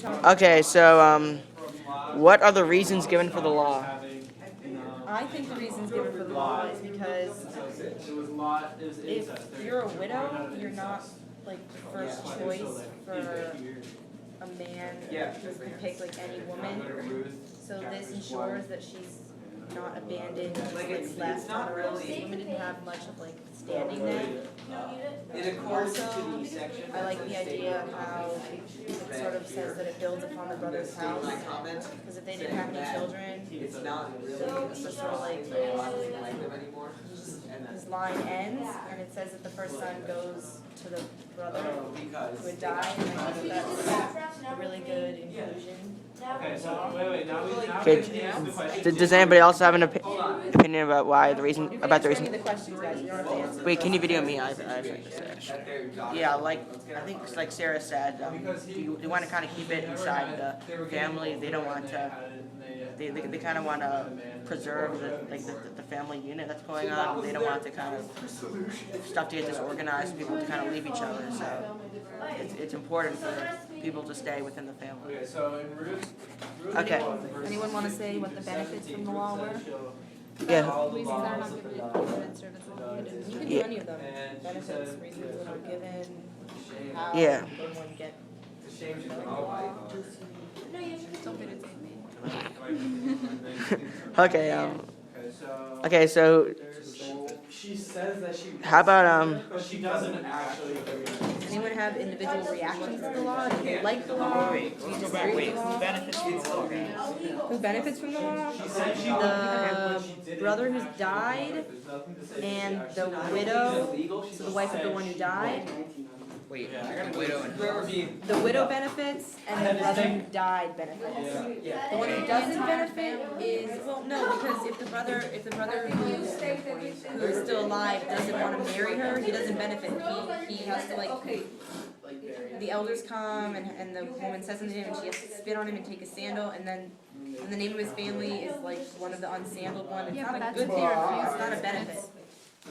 Okay, so what are the reasons given for the law? I think the reasons given for the law is because if you're a widow, you're not like the first choice for a man who can pick like any woman. So this ensures that she's not abandoned, just like left on her own. These women didn't have much of like standing there. Also, I like the idea of how it sort of says that it builds upon the brother's house. Because if they didn't have any children, it's just sort of like his line ends, and it says that the first son goes to the brother who had died. And I think that's a really good inclusion. Okay, so wait. Now we Okay, does anybody else have an opinion about why the reason about the Answer reason? any of the questions, guys. You don't have to answer. Wait, can you video me? I have something to say. Yeah, like I think like Sarah said, they want to kind of keep it inside the family. They don't want to. They kind of want to preserve the family unit that's going on. They don't want to kind of stuff to get disorganized, people to kind of leave each other. So it's important for people to stay within the family. Okay, so in Ruth Okay. Anyone want to say what the benefits from the law were? Yeah. Reasons that are not given in service of the You can do any of them. Benefits, reasons that are given, how Yeah. anyone get. Don't be the me. Okay, so she says that she how about but she doesn't actually agree. Anyone have individual reactions to the law? Do they like the law? Do you disagree with the law? Who benefits from the law? She said she The brother who's died and the widow, so the wife of the one who died. Wait, widow and The widow benefits and the brother who died benefits. The one who doesn't benefit is, well, no, because if the brother who's still alive doesn't want to marry her, he doesn't benefit. He has to like, the elders come and the woman says something to him and she has to spit on him and take a sandal, and then the name of his family is like one of the unsandaled one. It's not a good thing, it's not a benefit.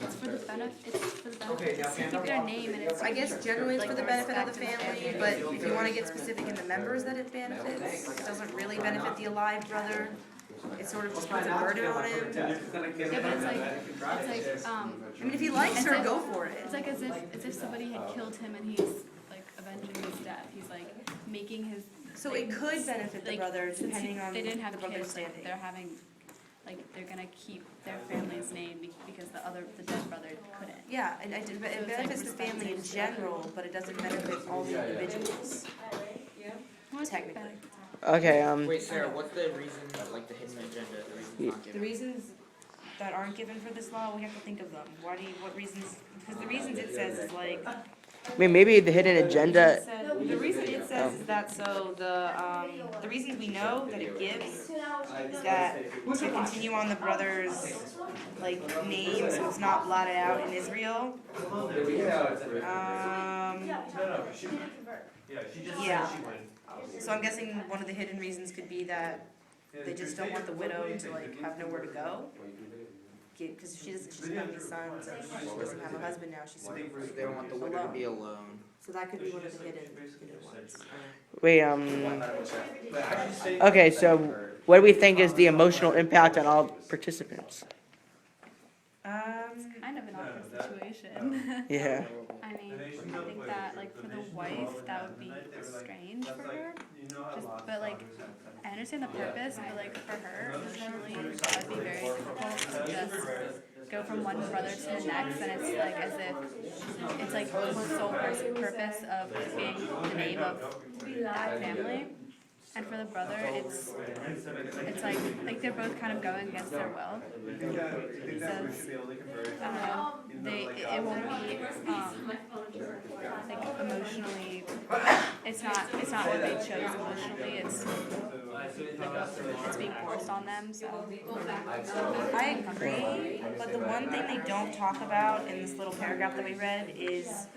It's for the benefit. It's for the benefit. Just to keep their name and it's. I guess generally it's for the benefit of the family, but if you want to get specific in the members that it benefits, it doesn't really benefit the alive brother. It sort of just puts a burden on him. Yeah, but it's like I mean, if he likes her, go for it. It's like as if somebody had killed him and he's like avenging his death. He's like making his. So it could benefit the brother depending on they didn't have the brother's kids. Like, standing. they're having, like they're gonna keep their family's name because the dead brother couldn't. Yeah, it benefits the family in general, but it doesn't benefit all the individuals. Technically. okay, wait, Sarah, what's the reason, like the hidden agenda, the reason not The given? reasons that aren't given for this law, we have to think of them. What reasons? Because the reasons it says is like. I mean maybe the hidden agenda. The reason it says is that so the reason we know that it gives is that to continue on the brother's like name, so it's not blotted out in Israel. Yeah. So I'm guessing one of the hidden reasons could be that they just don't want the widow to like have nowhere to go. Because she doesn't have any sons, and she doesn't have a husband now. She's sort of They don't want the widow to be alone. so that could be one of the hidden ones. Wait, okay, so what do we think is the emotional impact on all participants? Kind of an awkward situation. Yeah. I mean, I think that like for the wife, that would be strange for her. But like, I understand the purpose, but like for her emotionally, that would be very difficult to just go from one brother to the next, and it's like as if it's like the sole purpose of being the name of that family. And for the brother, it's like they're both kind of going against their will. It says, it won't be like emotionally. It's not what they chose emotionally. It's being forced on them. So I agree, but the one thing they don't talk about in this little paragraph that we read is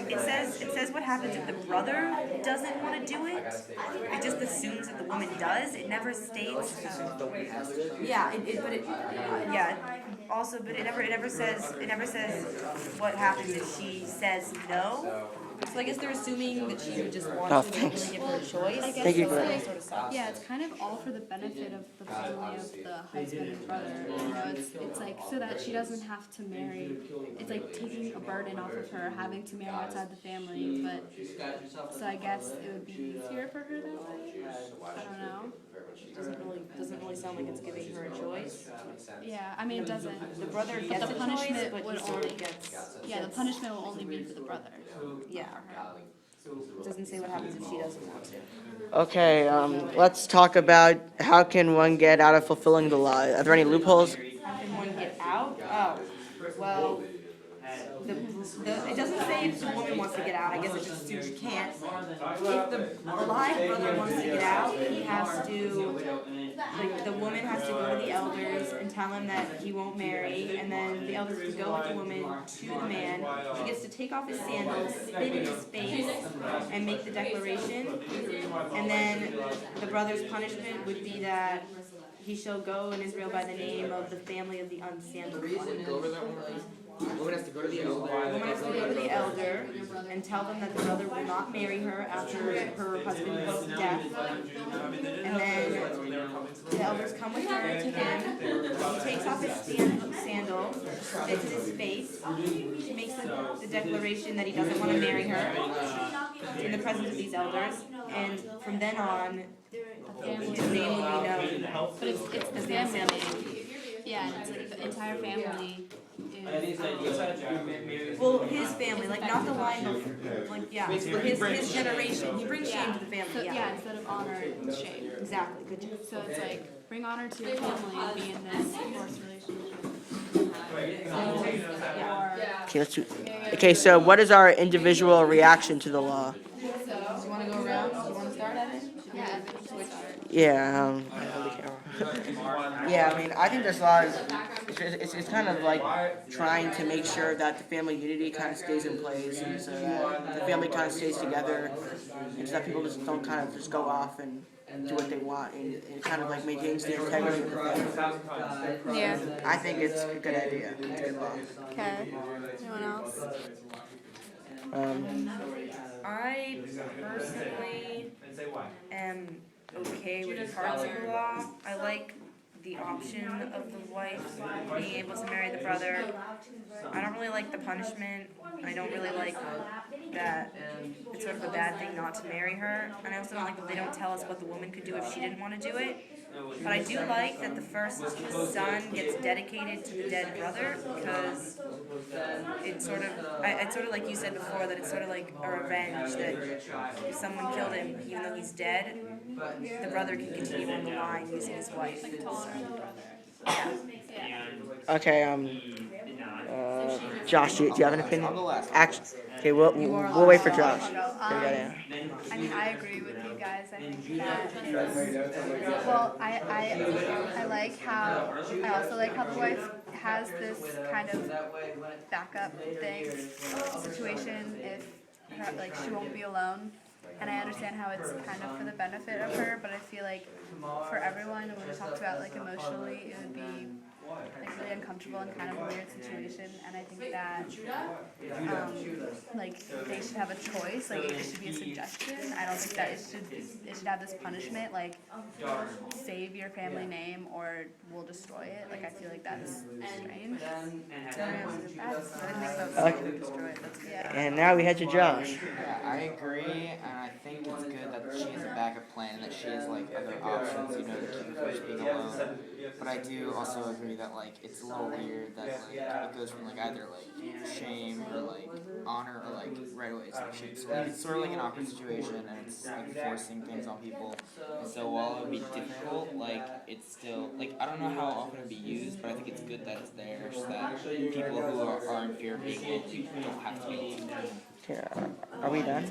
it says what happens if the brother doesn't want to do it. It just assumes that the woman does. It never states. Yeah, Also, but it never says what happens if she says no. So I guess they're assuming that she would just want Oh, to thanks. really give her a choice. I guess Thank you, it's Greg. like, Sort of sucks. yeah, it's kind of all for the benefit of the family of the husband and brother. You know, it's like so that she doesn't have to marry. It's like taking a burden off of her having to marry outside the family. But so I guess it would be easier for her that way. I don't know. Doesn't really sound like it's giving her a choice. Yeah, I mean it doesn't. The brother But gets the a punishment choice, but would he sort only of gets. yeah the punishment will only be for the brother. Yeah. It doesn't say what happens if she doesn't want to. Okay, let's talk about how can one get out of fulfilling the law. Are there any loopholes? How can one get out? Oh, well, it doesn't say if the woman wants to get out. I guess it just assumes she can't. If the alive brother wants to get out, he has to, like, the woman has to go to the elders and tell him that he won't marry, and then the elders would go with the woman to the man. He gets to take off his sandals, spit in his face, and make the declaration. And then the brother's punishment would be that he shall go in Israel by the name of the family of the unsandaled one. Woman has to go to the The woman has to go to the elder and tell them that the brother will not marry her after her husband goes to death. And then the elders come with her to him. He takes off his sandal, spits in his face, makes the declaration that he doesn't want to marry her in the presence of these elders. And from then on, his name will be known. But it's the family. Yeah, and it's like the entire family is. Well, his family, like not the line of, like, yeah, his generation. He brings shame to the So, family, yeah, yeah. instead of honor, it's shame. Exactly, good job. So it's like bring honor to your family and be in this forced relationship. Yeah. Okay, let's do. Okay, so what is our individual reaction to the law? Do you want to go around? Do you want to start, Evan? Yeah. Yeah, yeah, I mean, I think this law is, it's kind of like trying to make sure that the family unity kind of stays in place, and so that the family kind of stays together, and so that people just don't kind of just go off and do what they want, and it kind of like maintains the integrity of the family. Yeah. I think it's a good idea. It's a good law. Okay. Anyone else? I personally am okay with parts of the law. I like the option of the wife being able to marry the brother. I don't really like the punishment. I don't really like that it's sort of a bad thing not to marry her. And I also don't like that they don't tell us what the woman could do if she didn't want to do it. But I do like that the first son gets dedicated to the dead brother, because it's sort of like you said before, that it's sort of like a revenge, that if someone killed him, even though he's dead, the brother can continue on the line using his wife. Like to honor the brother. Yeah. Yeah. Okay, Josh, do you have an opinion? I'll go last. Actually, okay, we'll wait for Josh. Okay, yeah. I mean, I agree with you guys. I think that it's, well, I like how, I also like how the wife has this kind of backup thing, situation if her, like, she won't be alone. And I understand how it's kind of for the benefit of her, but I feel like for everyone, when we talked about like emotionally, it would be like really uncomfortable and kind of a weird situation. And I think that like they should have a choice. Like it should be a suggestion. I don't think that it should have this punishment, like save your family name or we'll destroy it. Like I feel like that's strange. Yeah. And now we head to Josh. Yeah, I agree, and I think it's good that she has a backup plan and that she has like other options, you know, to keep her from being alone. But I do also agree that like it's a little weird that like it goes from like either like shame or like honor or like right away it's like shame. So like, it's sort of like an awkward situation and it's like forcing things on people. And so while it would be difficult, like it's still like I don't know how often it would be used, but I think it's good that it's there so that people who are in fear of being guilty don't have to be. Okay, are we done?